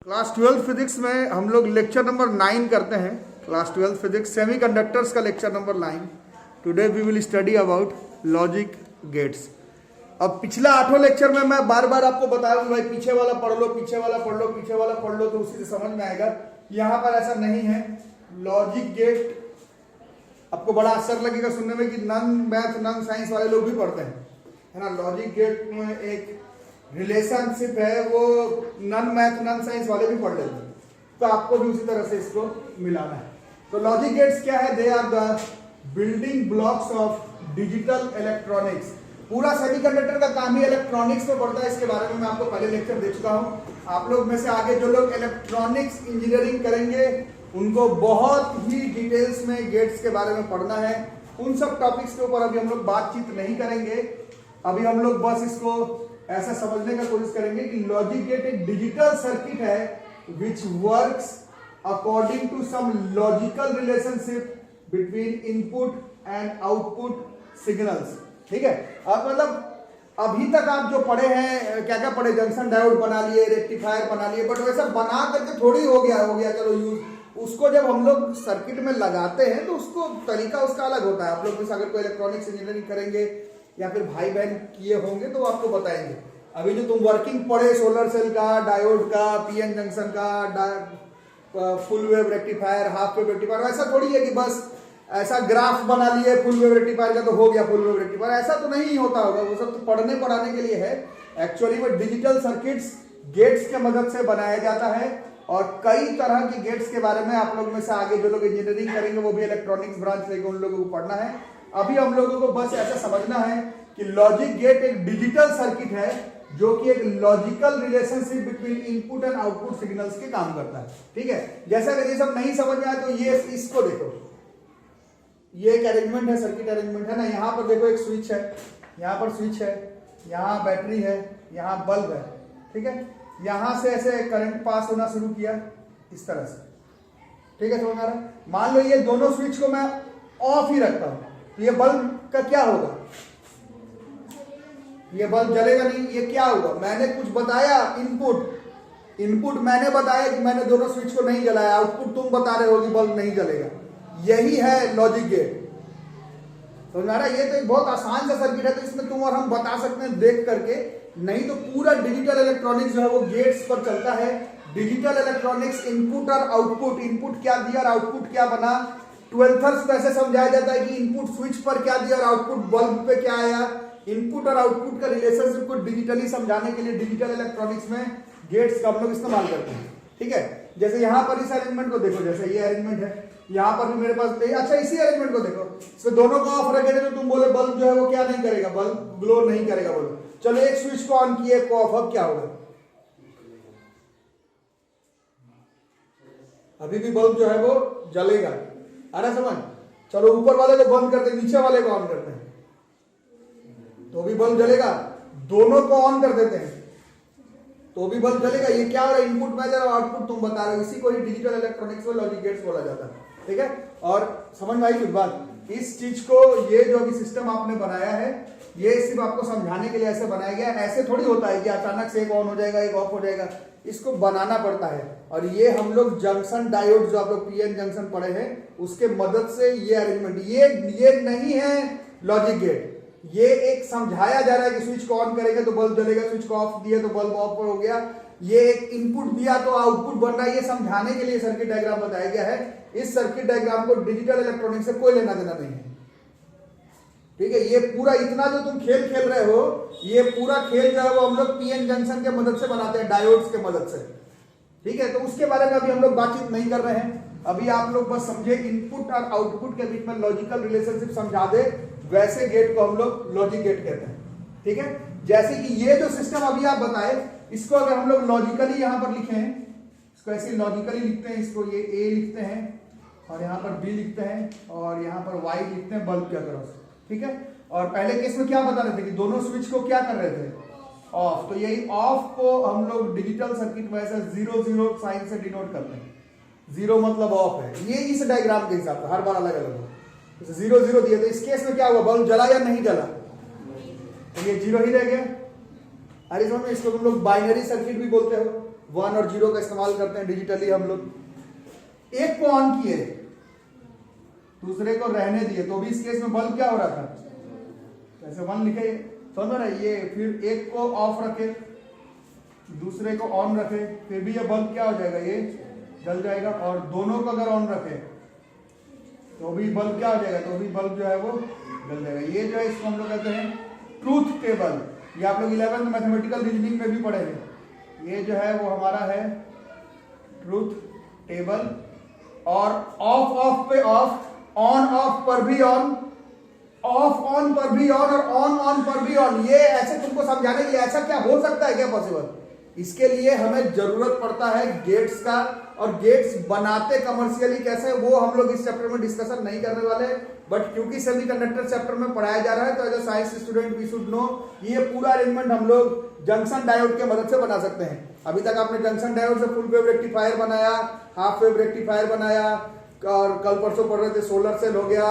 Class 12 physics में हम लोग लेक्चर नंबर 9 करते हैं। क्लास 12 फिजिक्स सेमीकंडक्टर्स का lecture number 9। Today we will study about logic gates. अब पिछला 8वां लेक्चर में मैं बार बार आपको बताया कि भाई पीछे वाला पढ़ लो, पीछे वाला पढ़ लो, पीछे वाला पढ़ लो, तो उसी से समझ में आएगा। यहाँ पर ऐसा नहीं है। लॉजिक गेट आपको बड़ा आश्चर्य लगेगा सुनने में कि नन मैथ नन साइंस वाले लोग भी पढ़ते हैं, है ना। लॉजिक गेट में एक रिलेशनशिप है, वो नन मैथ नन साइंस वाले भी पढ़ लेते हैं, तो आपको भी उसी तरह से इसको मिलाना है। तो लॉजिक गेट्स क्या है? They are the building blocks of digital electronics. पूरा सेमीकंडक्टर का काम ही इलेक्ट्रॉनिक्स में पड़ता है। इसके बारे में मैं आपको पहले लेक्चर दे चुका हूं। आप लोग में से आगे जो लोग इलेक्ट्रॉनिक्स इंजीनियरिंग करेंगे उनको बहुत ही डिटेल्स में गेट्स के बारे में पढ़ना है। उन सब टॉपिक्स के ऊपर अभी हम लोग बातचीत नहीं करेंगे। अभी हम लोग बस इसको ऐसा समझने का कोशिश करेंगे कि लॉजिक गेट एक डिजिटल सर्किट है which works according to some logical relationship between input and output signals. ठीक है। अब मतलब अभी तक आप जो पढ़े हैं, क्या क्या पढ़े, जंक्शन डायोड बना लिए, रेक्टिफायर बना लिए, बट वैसा बना करके थोड़ी हो गया चलो यूज। उसको जब हम लोग सर्किट में लगाते हैं तो उसको तरीका उसका अलग होता है। आप लोग में अगर कोई इलेक्ट्रॉनिक्स इंजीनियरिंग करेंगे या फिर भाई बहन किए होंगे तो आपको बताएंगे। अभी जो तुम वर्किंग पढ़े सोलर सेल का, डायोड का, पीएन जंक्शन का, full wave rectifier, half wave rectifier, ऐसा थोड़ी है कि बस ऐसा ग्राफ बना लिए फुल वेव रेक्टिफायर का तो हो गया फुल वेव रेक्टिफायर। ऐसा तो नहीं होता होगा। वो सब तो पढ़ने पढ़ाने के लिए है। एक्चुअली वो डिजिटल सर्किट्स गेट्स के मदद से बनाया जाता है, और कई तरह की गेट्स के बारे में आप लोग में से आगे जो लोग इंजीनियरिंग करेंगे वो भी इलेक्ट्रॉनिक्स ब्रांच लेके उन लोगों को पढ़ना है। अभी हम लोगों को बस ऐसा समझना है कि लॉजिक गेट एक डिजिटल सर्किट है जो कि एक logical relationship between input and output signals के काम करता है। ठीक है। जैसा अगर ये सब नहीं समझ में आए तो ये इसको देखो, ये एक अरेंजमेंट है, सर्किट अरेंजमेंट है ना। यहाँ पर देखो एक स्विच है, यहाँ पर स्विच है, यहाँ बैटरी है, यहाँ बल्ब है। ठीक है। यहां से ऐसे करंट पास होना शुरू किया इस तरह से। ठीक है, समझ आ रहा है। मान लो ये दोनों स्विच को मैं ऑफ ही रखता हूं तो ये बल्ब का क्या होगा? ये बल्ब जलेगा नहीं। ये क्या होगा? मैंने कुछ बताया, इनपुट मैंने बताया कि मैंने दोनों स्विच को नहीं जलाया, आउटपुट तुम बता रहे हो कि बल्ब नहीं जलेगा। यही है लॉजिक गेट। समझ आ रहा है। ये तो एक बहुत आसान सा सर्किट है, तो इसमें तुम और हम बता सकते हैं देख करके। नहीं तो पूरा डिजिटल इलेक्ट्रॉनिक्स जो है वो गेट्स पर चलता है। डिजिटल इलेक्ट्रॉनिक्स इनपुट और आउटपुट, इनपुट क्या दिया और आउटपुट क्या बना, 12th को ऐसे समझाया जाता है कि इनपुट स्विच पर क्या दिया और आउटपुट बल्ब पे क्या आया। इनपुट और आउटपुट का रिलेशनशिप को डिजिटली समझाने के लिए डिजिटल इलेक्ट्रॉनिक्स में गेट्स का हम लोग इस्तेमाल करते हैं। ठीक है। जैसे यहाँ पर इस अरेंजमेंट को देखो, जैसे ये अरेंजमेंट है, यहाँ पर भी मेरे पास अच्छा इसी अरेंजमेंट को देखो, इसमें दोनों को ऑफ रखे तो तुम बोले बल्ब जो है वो क्या नहीं करेगा, बल्ब ग्लो नहीं करेगा। बोलो चलो एक स्विच को ऑन किए, एक को ऑफ, अब क्या होगा? अभी भी बल्ब जो है वो जलेगा। अरे समझ। चलो ऊपर वाले को बंद करते, नीचे वाले को ऑन करते हैं तो भी बल्ब जलेगा। दोनों को ऑन कर देते हैं तो भी बल्ब जलेगा। ये क्या हो रहा है? इनपुट मेजर और आउटपुट तुम बता रहे हो। इसी को ही डिजिटल इलेक्ट्रॉनिक्स में लॉजिक गेट्स बोला जाता है। ठीक है। और समझ में आई कुछ बात? इस चीज को, ये जो भी सिस्टम आपने बनाया है, ये सिर्फ आपको समझाने के लिए ऐसे बनाया गया है। ऐसे थोड़ी होता है कि अचानक से एक ऑन हो जाएगा एक ऑफ हो जाएगा। इसको बनाना पड़ता है। और ये हम लोग जंक्शन डायोड जो आप लोग पीएन जंक्शन पढ़े हैं उसके मदद से ये अरेंजमेंट, ये नहीं है लॉजिक गेट। ये एक समझाया जा रहा है कि स्विच को ऑन करेंगे तो बल्ब जलेगा, स्विच को ऑफ दिया तो बल्ब ऑफ हो गया। ये एक इनपुट दिया तो आउटपुट बन रहा है। ये समझाने के लिए सर्किट डायग्राम बताया गया है। इस सर्किट डायग्राम को डिजिटल इलेक्ट्रॉनिक्स से कोई लेना देना नहीं है। ठीक है। ये पूरा इतना जो तुम खेल खेल रहे हो, ये पूरा खेल जो है वो हम लोग पीएन जंक्शन के मदद से बनाते हैं, डायोड्स के मदद से। ठीक है। तो उसके बारे में अभी हम लोग बातचीत नहीं कर रहे हैं। अभी आप लोग बस समझे इनपुट और आउटपुट के बीच में लॉजिकल रिलेशनशिप समझा दे, वैसे गेट को हम लोग लॉजिक गेट कहते हैं। ठीक है। जैसे कि ये जो सिस्टम अभी आप बताए, इसको अगर हम लोग लॉजिकली यहां पर लिखे हैं, इसको ऐसे लॉजिकली लिखते हैं, इसको ये ए लिखते हैं और यहाँ पर बी लिखते हैं और यहाँ पर वाई लिखते हैं बल्ब की तरफ। ठीक है। और पहले केस में क्या बता रहे थे कि दोनों स्विच को क्या कर रहे थे? ऑफ। तो यही ऑफ को हम लोग डिजिटल सर्किट में ऐसे 0 साइन से डिनोट करते हैं। 0 मतलब ऑफ है। ये इस डायग्राम के हिसाब से हर बार अलग अलग हो। 0 दिए तो इस केस में क्या हुआ? बल्ब जला या नहीं जला? तो ये 0 ही रह गया। अरे समझ में, इसको तुम लोग बाइनरी सर्किट भी बोलते हो। 1 और 0 का इस्तेमाल करते हैं डिजिटली हम लोग। एक को ऑन किए, दूसरे को रहने दिए, तो भी इस केस में बल्ब क्या हो रहा था, ऐसे 1 लिखे, समझ रहे ये। फिर एक को ऑफ रखे, दूसरे को ऑन रखे, फिर भी ये बल्ब क्या हो जाएगा, ये जल जाएगा। और दोनों को अगर ऑन रखे तो भी बल्ब क्या हो जाएगा, तो भी बल्ब जो है वो जल जाएगा। ये जो है इसको हम लोग कहते हैं ट्रूथ टेबल। ये आप लोग 11th मैथमेटिकल रीजनिंग में भी पढ़े हैं। ये जो है वो हमारा है ट्रूथ टेबल। और ऑफ ऑफ पे ऑफ, ऑन ऑफ पर भी ऑन, ऑफ ऑन पर भी ऑन, और ऑन ऑन पर भी ऑन। ये ऐसे तुमको समझाने के लिए ऐसा क्या हो सकता है क्या पॉसिबल, इसके लिए हमें जरूरत पड़ता है गेट्स का। और गेट्स बनाते कमर्शियली कैसे, वो हम लोग इस चैप्टर में डिस्कशन नहीं करने वाले, बट क्योंकि सेमीकंडक्टर चैप्टर में पढ़ाया जा रहा है तो as a science student we should know ये पूरा अरेंजमेंट हम लोग जंक्शन डायोड के मदद से बना सकते हैं। अभी तक आपने जंक्शन डायोड से फुल वेव रेक्टिफायर बनाया, हाफ वेव रेक्टिफायर बनाया, और कल परसों पढ़ रहे थे सोलर सेल हो गया,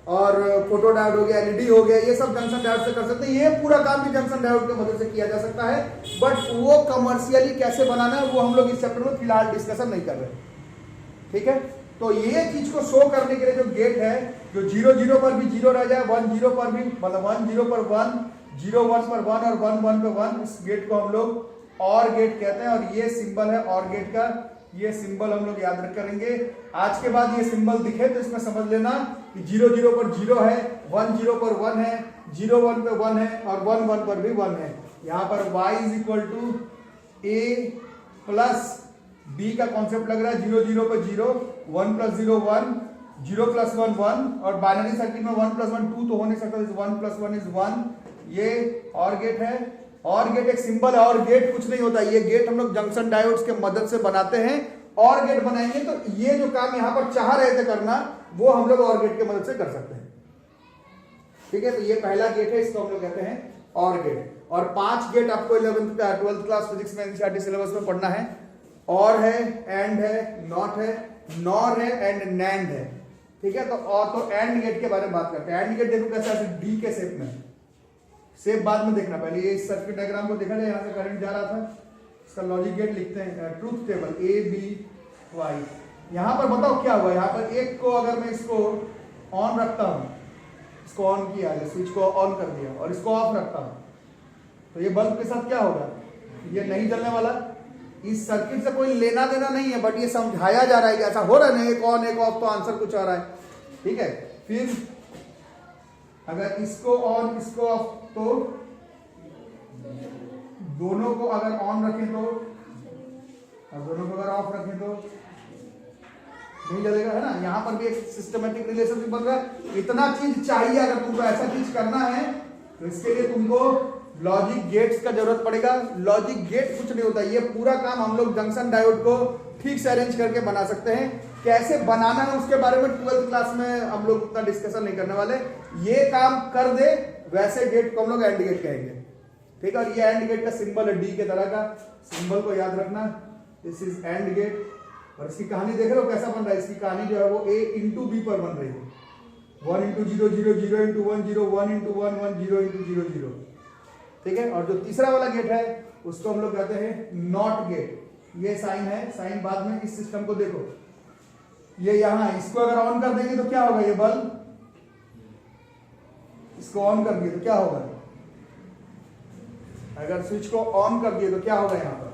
और फोटो डायोड हो गया, एलईडी हो गया, ये सब जंक्शन डायोड से कर सकते हैं। ये पूरा काम भी जंक्शन डायोड की मदद से किया जा सकता है, बट वो कमर्शियली कैसे बनाना है वो हम लोग इस चैप्टर में फिलहाल डिस्कशन नहीं कर रहे, ठीक है। तो ये चीज को शो करने के लिए जो गेट है, जो 0 0 पर भी 0 रह जाए, 1 0 पर भी, मतलब 1 0 पर 1, 0 1 पर 1 और 1 1 पे 1, इस गेट को हम लोग और गेट कहते हैं। और ये सिंबल है और गेट का, ये सिंबल हम लोग याद रख करेंगे। आज के बाद ये सिंबल दिखे तो इसमें समझ लेना कि 0 0 पर 0 है, 1 0 पर 1 है, 0 1 पे 1 है, और 1 1 पर भी 1 है। यहाँ पर y is equal to a plus b का कॉन्सेप्ट लग रहा है। 0 0 पर 0, 1 प्लस 0 1, 0 प्लस 1 1, और बाइनरी सर्किट में 1 प्लस 1 2 तो हो नहीं सकता, 1 प्लस 1 इज 1। ये और गेट है। और गेट एक सिंबल है, और गेट कुछ नहीं होता, ये गेट हम लोग जंक्शन डायोड्स के मदद से बनाते हैं। और गेट बनाएंगे तो ये जो काम यहां पर चाह रहे थे करना, वो हम लोग और गेट के मदद से कर सकते हैं, ठीक है। तो ये पहला गेट है, इसको हम लोग कहते हैं और गेट। और 5 गेट आपको 11th 12th क्लास फिजिक्स में एनसीईआरटी सिलेबस में पढ़ना है। और है, एंड है, नॉट है, नॉर है, एंड नैंड है, ठीक है। तो एंड गेट के बारे में बात करते हैं। एंड गेट देखो कैसा है, डी के शेप में, शेप बाद में देखना, पहले ये सर्किट डायग्राम को देखा जाए, यहां से करंट जा रहा था, इसका लॉजिक गेट लिखते हैं, truth table A B Y. यहां पर बताओ क्या हुआ, यहां पर एक को अगर मैं इसको ऑन रखता हूं, इसको ऑन किया, स्विच को ऑन कर दिया, और इसको ऑफ रखता हूं, तो ये बल्ब के साथ क्या होगा, ये नहीं जलने वाला। इस सर्किट से कोई लेना देना नहीं है, बट ये समझाया जा रहा है कि ऐसा हो रहा है ना, एक ऑन एक ऑफ, तो आंसर कुछ आ रहा है, ठीक है। फिर अगर इसको ऑन इसको ऑफ, तो दोनों को अगर ऑन रखें तो, और दोनों को अगर ऑफ रखें तो नहीं जलेगा, है ना। यहां पर भी एक सिस्टमेटिक रिलेशनशिप बन रहा है। इतना चीज चाहिए, अगर तुमको ऐसा चीज करना है तो इसके लिए तुमको लॉजिक गेट्स का जरूरत पड़ेगा। लॉजिक गेट कुछ नहीं होता, ये पूरा काम हम लोग जंक्शन डायोड को ठीक से अरेंज करके बना सकते हैं। कैसे बनाना है उसके बारे में 12th क्लास में हम लोग उतना डिस्कशन नहीं करने वाले। ये काम कर दे वैसे गेट को हम लोग एंड गेट कहेंगे, ठीक है। और ये एंड गेट का सिंबल है डी के तरह का, सिंबल को याद रखना, दिस इज एंड गेट। और इसकी कहानी देख रहे हो कैसा बन रहा है, इसकी कहानी जो है वो a इंटू बी पर बन रही है, 1 इंटू 0 0 0 इंटू 1 0 1 इंटू 1 1 0 इंटू 0 0, ठीक है। और जो तीसरा वाला गेट है उसको हम लोग कहते हैं नॉट गेट। ये साइन है, साइन बाद में। इस सिस्टम को देखो, ये यहां, इसको अगर ऑन कर देंगे तो क्या होगा, ये बल्ब, इसको ऑन कर दिए तो क्या होगा, अगर स्विच को ऑन कर दिए तो क्या होगा, यहां पर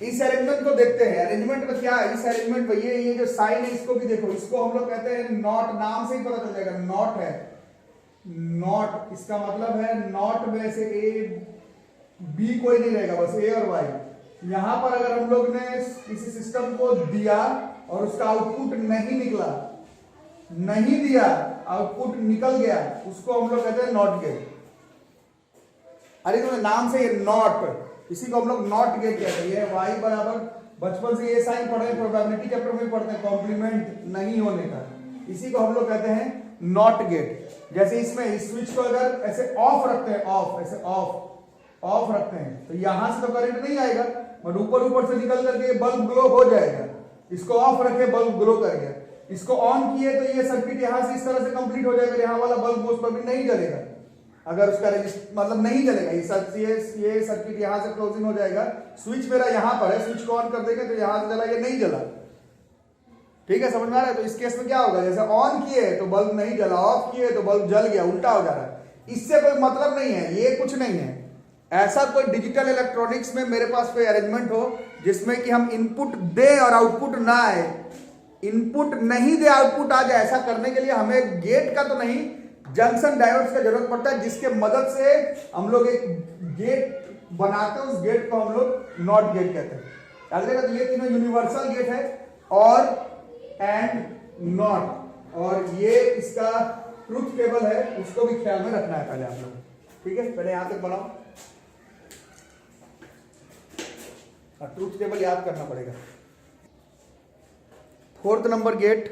इस अरेंजमेंट को देखते हैं। अरेंजमेंट में क्या है, इस अरेंजमेंट में ये जो साइन है इसको भी देखो, इसको हम लोग कहते हैं नॉट। नाम से ही पता चल जाएगा, नॉट है, नॉट इसका मतलब है नॉट में से ए बी कोई नहीं रहेगा, बस ए और वाई। यहां पर अगर हम लोग ने किसी सिस्टम को दिया और उसका आउटपुट नहीं निकला, नहीं दिया, आउटपुट निकल गया, उसको हम लोग कहते हैं नॉट गेट। अरे तो नाम से ये नॉट, इसी को हम लोग नॉट गेट कहते हैं। ये y बराबर, बचपन से ये साइन पढ़े, प्रोबेबिलिटी चैप्टर में पढ़ते हैं, कॉम्प्लीमेंट नहीं होने का, इसी को हम लोग कहते हैं नॉट गेट। जैसे इसमें इस स्विच को अगर ऐसे ऑफ रखते हैं, ऑफ ऐसे ऑफ रखते हैं, तो यहां से तो करंट नहीं आएगा, बट ऊपर से निकल करके बल्ब ग्लो हो जाएगा। इसको ऑफ रखे बल्ब ग्लो कर गया, इसको ऑन किए तो ये सर्किट यहां से इस तरह से कंप्लीट हो जाएगा, यहाँ वाला बल्ब मोस्ट प्रोबेबली नहीं जलेगा, अगर उसका मतलब नहीं जलेगा, ये सर्किट यहां से क्लोजिंग हो जाएगा, स्विच मेरा यहां पर है, स्विच को ऑन कर देंगे तो यहां से जला, ये नहीं जला। ठीक है, समझ में आ रहा है? तो इस केस में क्या होगा, जैसे ऑन किए तो बल्ब नहीं जला, ऑफ किए तो बल्ब जल गया, उल्टा हो जा रहा है। इससे कोई मतलब नहीं है, ये कुछ नहीं है। ऐसा कोई डिजिटल इलेक्ट्रॉनिक्स में मेरे पास कोई अरेंजमेंट हो जिसमें कि हम इनपुट दे और आउटपुट ना आए, इनपुट नहीं दे आउटपुट आ जाए, ऐसा करने के लिए हमें गेट का तो नहीं, जंक्शन डायोड्स का जरूरत पड़ता है, जिसके मदद से हम लोग एक गेट बनाते हैं, उस गेट को हम लोग नॉट गेट कहते हैं। याद रखिएगा, तो ये तीनों यूनिवर्सल गेट है, और एंड नॉट, और ये इसका ट्रुथ टेबल है, उसको भी ख्याल में रखना है पहले आप लोग। ठीक है, पहले यहां तक बनाओ, ट्रुथ टेबल याद करना पड़ेगा। फोर्थ नंबर गेट,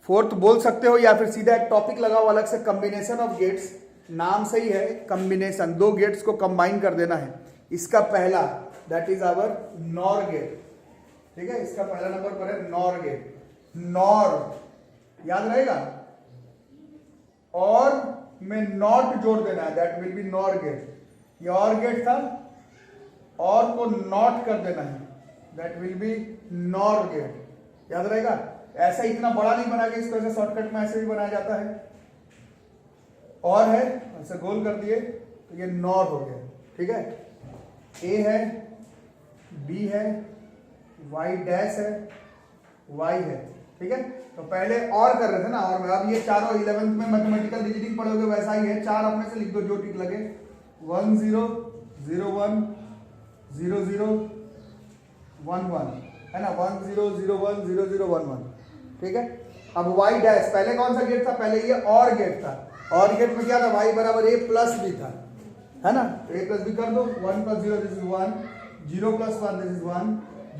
फोर्थ बोल सकते हो या फिर सीधा एक टॉपिक लगाओ अलग से, कॉम्बिनेशन ऑफ गेट्स, नाम सही है कॉम्बिनेशन, दो गेट्स को कंबाइन कर देना है। इसका पहला that is our nor gate. ठीक है, इसका पहला नंबर पर है नॉर गेट, नॉर याद रहेगा, और में नॉट जोड़ देना है, that will be nor gate. ये और गेट था, और को नॉट कर देना है, that will be nor gate. याद रहेगा, ऐसा इतना बड़ा नहीं बना के इसको ऐसे शॉर्टकट में ऐसे भी बनाया जाता है, और है ऐसे गोल कर दिए तो ये नॉर हो गया। ठीक है, ए है, बी है, वाई डैश है, वाई है। ठीक है, तो पहले और कर रहे थे ना, और में अब ये चारों 11th में मैथमेटिकल रीजनिंग पढ़ोगे वैसा ही है, चार अपने से लिख दो जो टिक लगे, 1 0 0 1 0 0 1 1 है ना, 1 0 0 1 0 0 1 1। ठीक है, अब वाई डैश, पहले कौन सा गेट था, पहले ये और गेट था, और गेट में क्या था, वाई बराबर ए प्लस बी था, है ना, ए प्लस बी कर दो, 1 + 0 this is 1, 0 + 1 this is 1,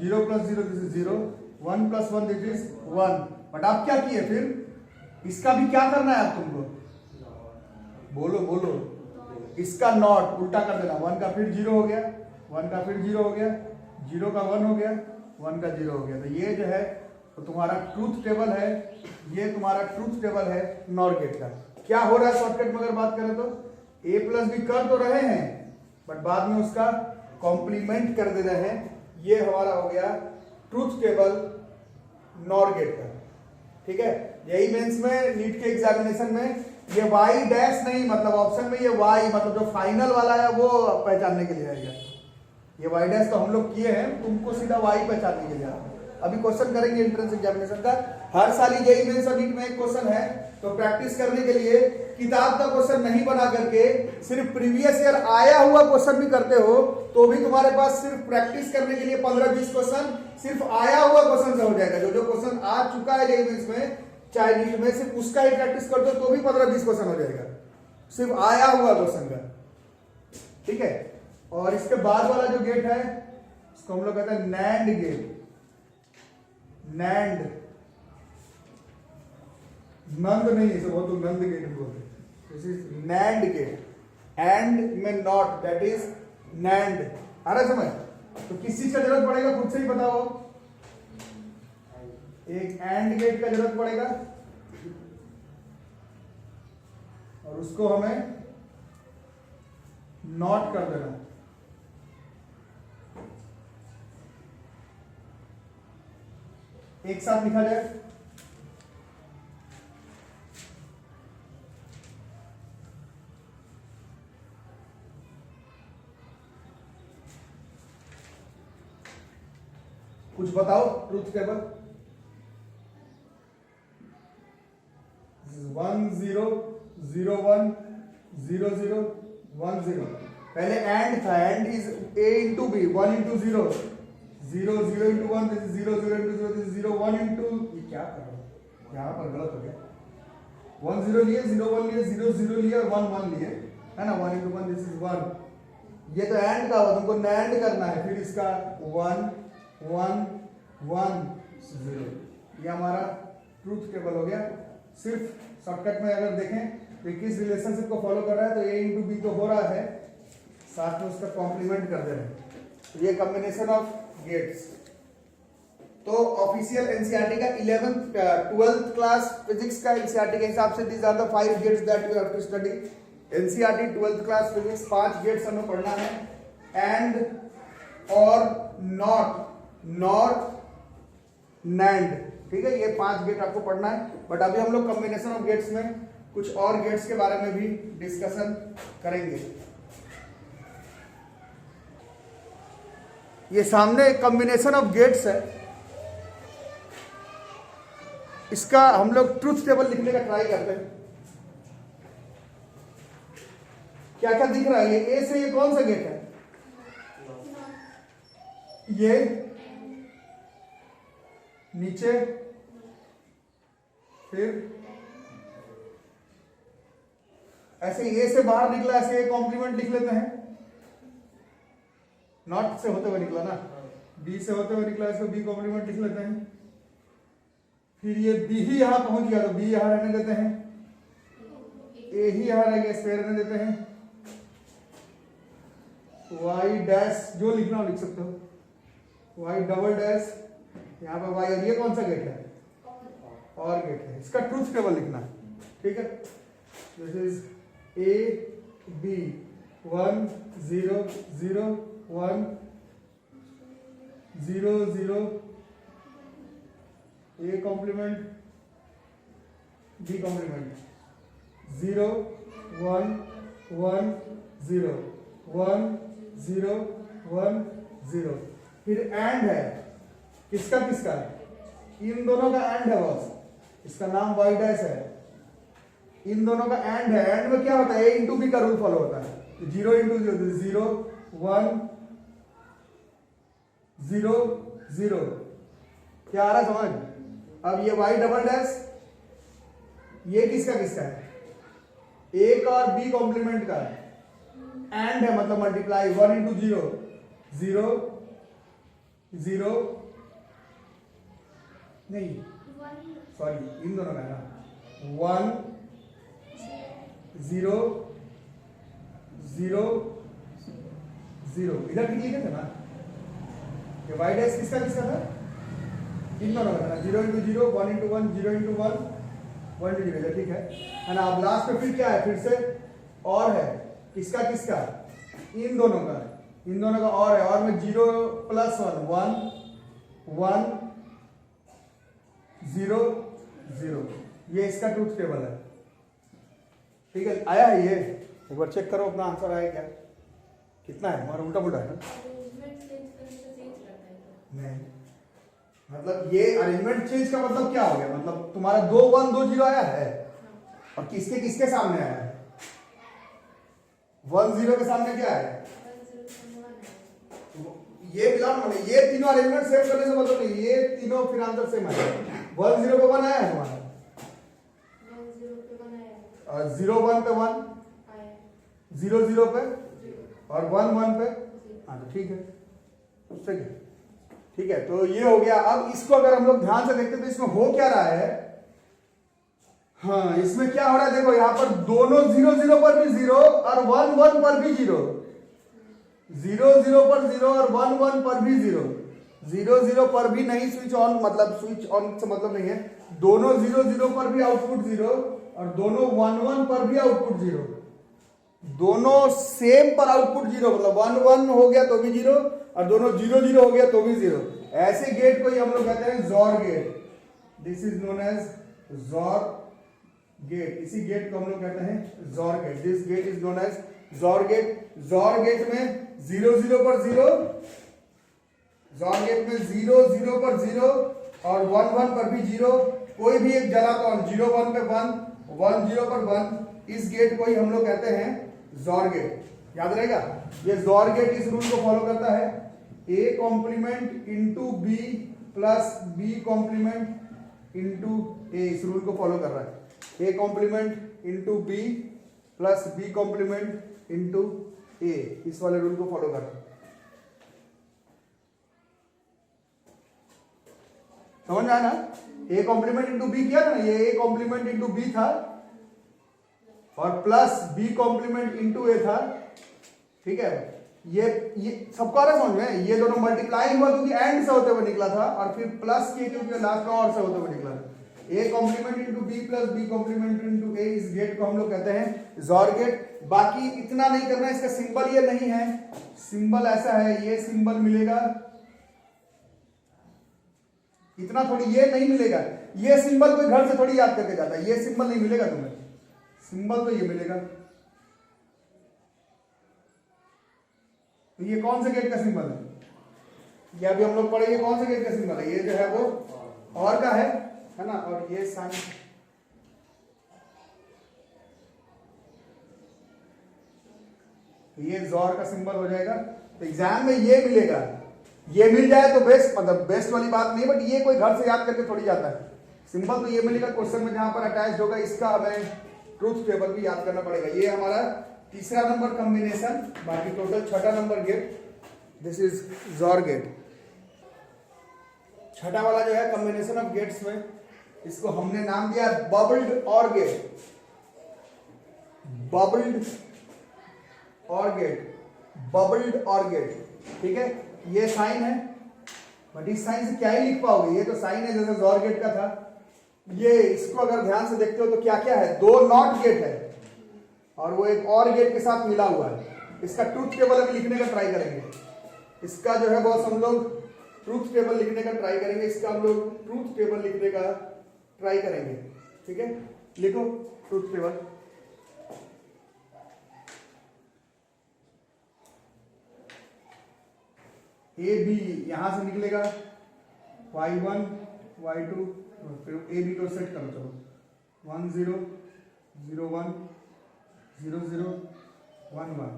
0 + 0 this is 0, 1 + 1 this is 1। But आप क्या किए, फिर इसका भी क्या करना है आप तुमको, बोलो बोलो, इसका नॉट उल्टा कर देना, 1 का फिर 0 हो गया, 1 का फिर 0 हो गया, 0 का 1 हो गया, 1 का 0 हो गया। तो ये जो है तो तुम्हारा ट्रूथ टेबल है, ये तुम्हारा ट्रूथ टेबल है नॉर गेट का। क्या हो रहा है शॉर्टकट में अगर बात करें तो, ए प्लस बी कर तो रहे हैं, बट बाद में उसका कॉम्प्लीमेंट कर दे रहे हैं। ये हमारा हो गया ट्रूथ टेबल नॉर गेट का। ठीक है, यही मेंस में, नीट के एग्जामिनेशन में ये वाई डैश नहीं, मतलब ऑप्शन में ये वाई, मतलब जो फाइनल वाला है वो पहचानने के लिए आएगा। ये वाई डैश तो हम लोग किए हैं, तुमको सीधा वाई पहचानने के लिए आएगा। अभी क्वेश्चन करेंगे एंट्रेंस एग्जामिनेशन का, हर साल यही मेंस और नीट में एक क्वेश्चन है, तो प्रैक्टिस करने के लिए किताब का क्वेश्चन नहीं बना करके सिर्फ प्रीवियस ईयर आया हुआ क्वेश्चन भी करते हो तो भी तुम्हारे पास सिर्फ प्रैक्टिस करने के लिए 15-20 क्वेश्चन सिर्फ आया हुआ क्वेश्चन से हो जाएगा। जो जो क्वेश्चन आ चुका है जेईई मेंस में, चाहे नीट में, सिर्फ उसका ही प्रैक्टिस कर दो तो भी 15-20 क्वेश्चन हो जाएगा, सिर्फ आया हुआ क्वेश्चन का। ठीक है, और इसके बाद वाला जो गेट है इसको हम लोग कहते हैं नैंड गेट। नैंड, नंद नहीं, इसे बहुत लोग नंद गेट बोलते हैं, this is nand gate, and में नॉट, दैट इज नैंड। आ रहा है समझ? तो किस चीज का जरूरत पड़ेगा खुद से ही बताओ, एक एंड गेट का जरूरत पड़ेगा, और उसको हमें नॉट कर देना। एक साथ लिखा जाए, कुछ बताओ ट्रूथ टेबल। 1 0 0 1 0 0 1 0। पहले एंड था, and is a into b, 1 into 0 0 0 into 1, this is 0 0 into 0, this is 0 1 into, ये क्या कर रहा हूं यहां पर, गलत हो गया, 1 0 लिए, 0 1 लिए, 0 0 लिए और 1 1 लिए, है ना, 1 into 1 दिस इज 1। ये तो एंड का हुआ, तुमको नैंड करना है, फिर इसका 1 1 1 0, ये हमारा ट्रूथ टेबल हो गया। सिर्फ शॉर्टकट में अगर देखें तो किस रिलेशनशिप को फॉलो कर रहा है, तो a into b तो हो रहा है, साथ में उसका कॉम्प्लीमेंट कर दे रहे हैं। तो ये कॉम्बिनेशन ऑफ गेट्स, तो ऑफिशियल एनसीईआरटी का 11th 12th क्लास फिजिक्स का एनसीईआरटी के हिसाब से these are the 5 gates that you have to study. NCERT 12th class physics 5 gates हमें पढ़ना है, एंड और नॉट नैंड, ठीक है, ये 5 गेट आपको पढ़ना है। बट अभी हम लोग कॉम्बिनेशन ऑफ गेट्स में कुछ और गेट्स के बारे में भी डिस्कशन करेंगे। ये सामने कॉम्बिनेशन ऑफ गेट्स है, इसका हम लोग ट्रुथ टेबल लिखने का ट्राई करते हैं। क्या क्या दिख रहा है? ये ए से ये कौन सा गेट है? ये नीचे, फिर ऐसे ए से बाहर निकला, ऐसे एक कॉम्प्लीमेंट लिख लेते हैं। नॉट से होते हुए निकला ना, बी से होते हुए निकला, इसको बी कॉम्प्लीमेंट लिख लेते हैं। फिर ये बी ही यहां पहुंच गया तो बी यहां रहने देते हैं, ए ही यहां रह गया, इस पे रहने देते हैं। वाई डैश जो लिखना हो लिख सकते हो, वाई डबल डैश यहाँ पे वाई, और ये कौन सा गेट है? और गेट है। इसका ट्रूथ टेबल लिखना है, ठीक है। This is A B 1 0 0 1 0 0, A complement B complement 0 1 1 0 1 0 1 0। फिर एंड है, किसका किसका? इन दोनों का एंड है बॉस, इसका नाम वाई डैश है। इन दोनों का एंड है। एंड में क्या होता है? ए इंटू बी का रूल फॉलो होता है। 0 इंटू 0 0 1 0 0। क्या आ रहा है समझ? अब ये वाई डबल डैश, ये किसका किसका है? ए का और बी कॉम्प्लीमेंट का है। एंड है मतलब मल्टीप्लाई, 1 इंटू 0 0 0 नहीं सॉरी, इन दोनों का है ना, 1 0 0 0। इधर ठीक लिखे थे ना, ये वाई डैश किसका किसका था? इन दोनों का था ना, 0 इंटू 0 1 इंटू 1 0 इंटू 1 1 इंटू 0, ठीक है ना। अब लास्ट में फिर क्या है? फिर से और है, किसका किसका? इन दोनों का, इन दोनों का और है। और में 0 प्लस 1 1 1 0 0, ये इसका ट्रूथ टेबल है, ठीक है। आया है ये, एक बार चेक करो अपना आंसर आया क्या, कितना है? हमारा उल्टा पुल्टा है ना, नहीं मतलब ये अरेंजमेंट चेंज का मतलब क्या हो गया? मतलब तुम्हारा 2 1 2 0 आया है, और किसके किसके सामने आया है? 1 0 के सामने क्या है? ये बिलोंग होने, ये तीनों अरेंजमेंट सेम करने से मतलब नहीं, ये तीनों फिर आंसर सेम आया। 1 0 पे 1 आया है तुम्हारा, 0 1 पे 1, 0 0 पे और 1 1 पे। हाँ तो ठीक है, उससे क्या, ठीक है। तो ये हो गया। अब इसको अगर हम लोग ध्यान से देखते तो इसमें हो क्या रहा है? हाँ, इसमें क्या हो रहा है? देखो यहाँ पर दोनों 0 0 पर भी 0 और 1 1 पर भी 0, 0 0 पर 0 और 1 1 पर भी 0, 0 0 पर भी नहीं स्विच ऑन, मतलब स्विच ऑन से मतलब नहीं है। दोनों 0 0 पर भी आउटपुट 0 और दोनों 1 1 पर भी आउटपुट 0, दोनों सेम पर आउटपुट 0, मतलब 1 1 हो गया तो भी 0 और दोनों 0 0 हो गया तो भी 0। ऐसे गेट को ही हम लोग कहते हैं xor gate. This is known as xor gate. इसी गेट को हम लोग कहते हैं xor gate. This gate is known as xor gate. Xor gate में 0 0 पर 0, जॉर गेट में 0 0 पर 0 और 1 1 पर भी 0, कोई भी एक जला तो 0 1 पे 1 1 0 पर 1, इस गेट को ही हम लोग कहते हैं जॉर गेट। याद रहेगा, ये जॉर गेट इस रूल को फॉलो करता है, A complement into B plus B complement into A, इस रूल को फॉलो कर रहा है। A complement into B plus B complement into A, इस वाले रूल को फॉलो कर रहा है। समझ आया ना? ए कॉम्प्लीमेंट इंटू बी किया था ना, ये ए कॉम्प्लीमेंट इंटू बी था और प्लस बी कॉम्प्लीमेंट इंटू ए था, ठीक है। ये सबको आ रहा समझ में, ये दोनों मल्टीप्लाई हुआ क्योंकि एंड से होते हुए निकला था, और फिर प्लस किए क्योंकि लास्ट में और से होते हुए निकला था। A complement into B plus B complement into A, इस गेट को हम लोग कहते हैं जॉर गेट। बाकी इतना नहीं करना, इसका सिंबल ये नहीं है, सिंबल ऐसा है, ये सिंबल मिलेगा, इतना थोड़ी, ये नहीं मिलेगा, ये सिंबल कोई घर से थोड़ी याद करके जाता है, ये सिंबल नहीं मिलेगा तुम्हें, सिंबल तो ये मिलेगा। तो ये कौन से गेट का सिंबल है, ये अभी हम लोग पढ़ेंगे कौन से गेट का सिंबल है, ये जो है वो और का है ना, और ये साइन, ये जॉर का सिंबल हो जाएगा। तो एग्जाम में ये मिलेगा, ये मिल जाए तो बेस्ट, मतलब बेस्ट वाली बात नहीं, बट ये कोई घर से याद करके थोड़ी जाता है, सिंबल तो ये मिलेगा क्वेश्चन में जहां पर अटैच होगा, इसका हमें ट्रूथ टेबल भी याद करना पड़ेगा। ये हमारा तीसरा नंबर कॉम्बिनेशन, बाकी टोटल छठा number gate, this is xor gate. छठा वाला जो है कॉम्बिनेशन ऑफ गेट्स में, इसको हमने नाम दिया बबल्ड और गेट, बबल्ड और गेट, बबल्ड और गेट, ठीक है। ये साइन है, बट इस साइन से क्या ही लिख पाओगे, ये तो साइन है जैसे जॉर गेट का था। ये इसको अगर ध्यान से देखते हो तो क्या क्या है, दो नॉट गेट है और वो एक और गेट के साथ मिला हुआ है। इसका ट्रूथ टेबल अभी लिखने का ट्राई करेंगे, इसका जो है बॉस हम लोग ट्रूथ टेबल लिखने का ट्राई करेंगे, इसका हम लोग ट्रूथ टेबल लिखने का ट्राई करेंगे, ठीक है। लिखो ट्रूथ टेबल, ए बी यहां से निकलेगा y1 y2, फिर ए बी को सेट करो, चलो 1 0 0 1 0 0 1 1,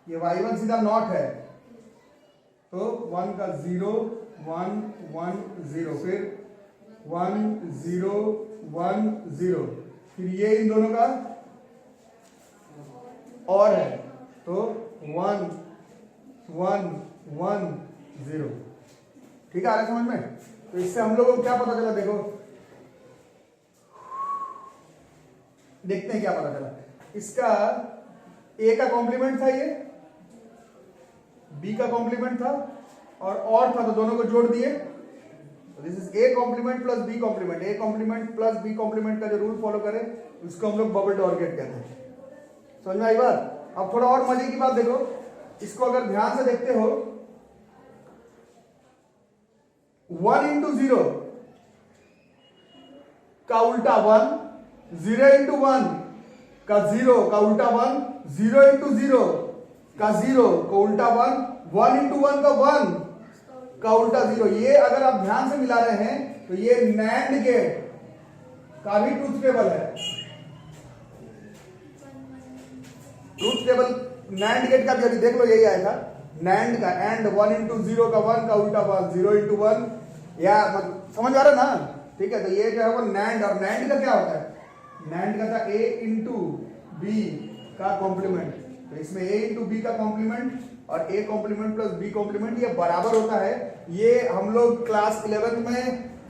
ये y1 सीधा नॉट है तो 1 का 0 1 1 0, फिर 1 0 1 0, फिर ये इन दोनों का और है तो 1 1 1 0, ठीक है, आ रहा है समझ में। तो इससे हम लोगों को क्या पता चला, देखो देखते हैं क्या पता चला। इसका ए का कॉम्प्लीमेंट था, ये बी का कॉम्प्लीमेंट था और था, तो दोनों को जोड़ दिए, this is A complement plus B complement, A complement plus B complement का जो रूल फॉलो करे उसको हम लोग बबल डॉर गेट कहते हैं। समझ में आई बात। अब थोड़ा और मजे की बात देखो, इसको अगर ध्यान से देखते हो, 1 इंटू 0 का उल्टा 1, 0 इंटू 1 का 0 का उल्टा 1, 0 इंटू 0 का 0 का उल्टा 1, 1 इंटू 1 का 1 का उल्टा 0। ये अगर आप ध्यान से मिला रहे हैं तो ये नैंड गेट का भी ट्रूथ टेबल है। ट्रूथ टेबल नैंड गेट का भी अभी देख लो, यही आया था नैंड का, एंड 1 इंटू 0 का 1 का उल्टा 1, 0 इंटू 1, या समझ आ रहा है ना, ठीक है। तो ये जो है वो नैंड, और नैंड का क्या होता है, नैंड का था a इंटू बी का कॉम्प्लीमेंट, तो इसमें a इंटू बी का कॉम्प्लीमेंट और a complement plus b complement ये बराबर होता है। ये हम लोग क्लास 11 में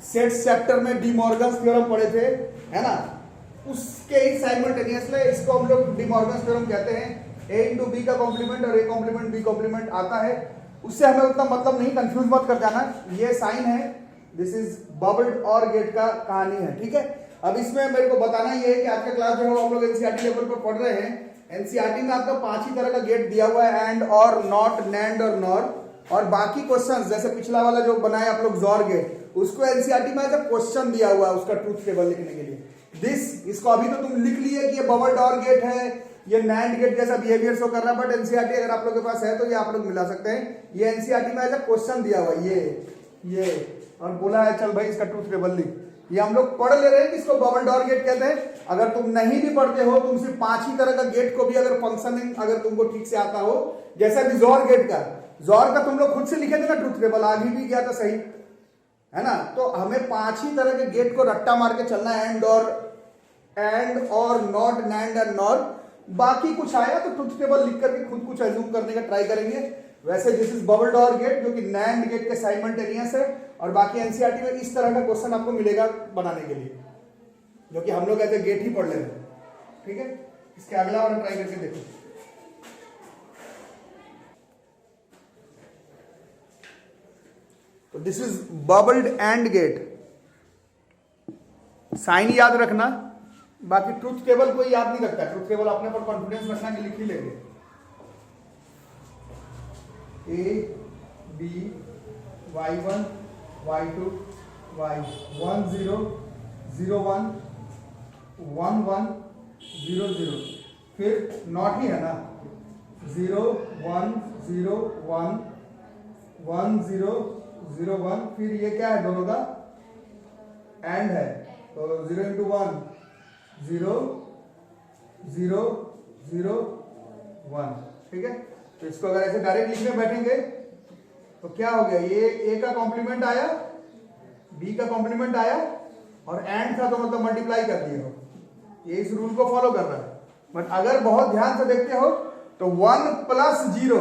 सेट्स चैप्टर में डी मॉर्गन्स थ्योरम पढ़े थे, है ना, उसके ही साइमल्टेनियसली इसको हम लोग डी मॉर्गन्स थ्योरम कहते हैं। a इंटू बी का कॉम्प्लीमेंट और a कॉम्प्लीमेंट b कॉम्प्लीमेंट आता है, उससे हमें उतना मतलब नहीं, कंफ्यूज मत कर जाना। ये साइन है, दिस इज बबल्ड और गेट का कहानी है, ठीक है। अब इसमें मेरे को बताना ये है कि आज का क्लास जो है हम लोग एनसीईआरटी लेवल पर पढ़ रहे हैं। एनसीईआरटी में आपका 5 ही तरह का गेट दिया हुआ है, एंड और नॉट, नैंड और नॉर, और बाकी क्वेश्चंस जैसे पिछला वाला जो बनाए आप लोग जॉर गेट, उसको एनसीईआरटी में जब क्वेश्चन दिया हुआ है उसका ट्रूथ टेबल लिखने के लिए, इसको अभी तो तुम लिख लिए कि ये बबल्ड और गेट है, ये नैंड गेट जैसा बिहेवियर शो कर रहा है, बट एनसीईआरटी अगर आप लोग के पास है तो ये आप लोग मिला सकते हैं। ये एनसीईआरटी में ऐसा क्वेश्चन दिया हुआ है ये और बोला है चल भाई इसका ट्रूथ टेबल लिख, ये हम लोग पढ़ ले रहे हैं कि इसको बबल डॉर गेट कहते हैं। अगर तुम नहीं भी पढ़ते हो, तुम सिर्फ 5 ही तरह का गेट को भी अगर फंक्शनिंग अगर तुमको ठीक से आता हो, जैसा कि जॉर गेट का, जॉर का तुम लोग खुद से लिखे थे ना ट्रूथ टेबल, आगे भी गया था सही, है ना। तो हमें 5 ही तरह के गेट को रट्टा मार के चलना है, एंड और नॉट, नैंड एंड नॉर। बाकी कुछ आया तो ट्रूथ टेबल लिख करके खुद कुछ एज्यूम करने का ट्राई करेंगे। वैसे this is bubble Dar gate जो कि नैंड गेट के साइमल्टेनियस है, और बाकी एनसीईआरटी में इस तरह का क्वेश्चन आपको मिलेगा बनाने के लिए, जो कि हम लोग ऐसे गेट ही पढ़ ले रहे हैं, ठीक है। इसके अगला वाला ट्राई करके देखो। तो this is bubbled AND gate. Sign याद रखना, बाकी ट्रूथ टेबल कोई याद नहीं रखता। ट्रूथ टेबल अपने पर कॉन्फिडेंस रखना कि लिख ही लेंगे। A B y1 y2 y1 0 0 1 1 1 0 0, फिर नॉट ही है ना, 0 1 0 1 1 0 0 1, फिर ये क्या है दोनों का एंड है, तो 0 इंटू 1 0 0 0 1, ठीक है। तो इसको अगर ऐसे डायरेक्ट लिखने बैठेंगे तो क्या हो गया, ये ए का कॉम्प्लीमेंट आया, बी का कॉम्प्लीमेंट आया और एंड था तो मतलब मल्टीप्लाई कर दिए हो। ये इस रूल को फॉलो कर रहा है। बट अगर बहुत ध्यान से देखते हो तो 1 प्लस 0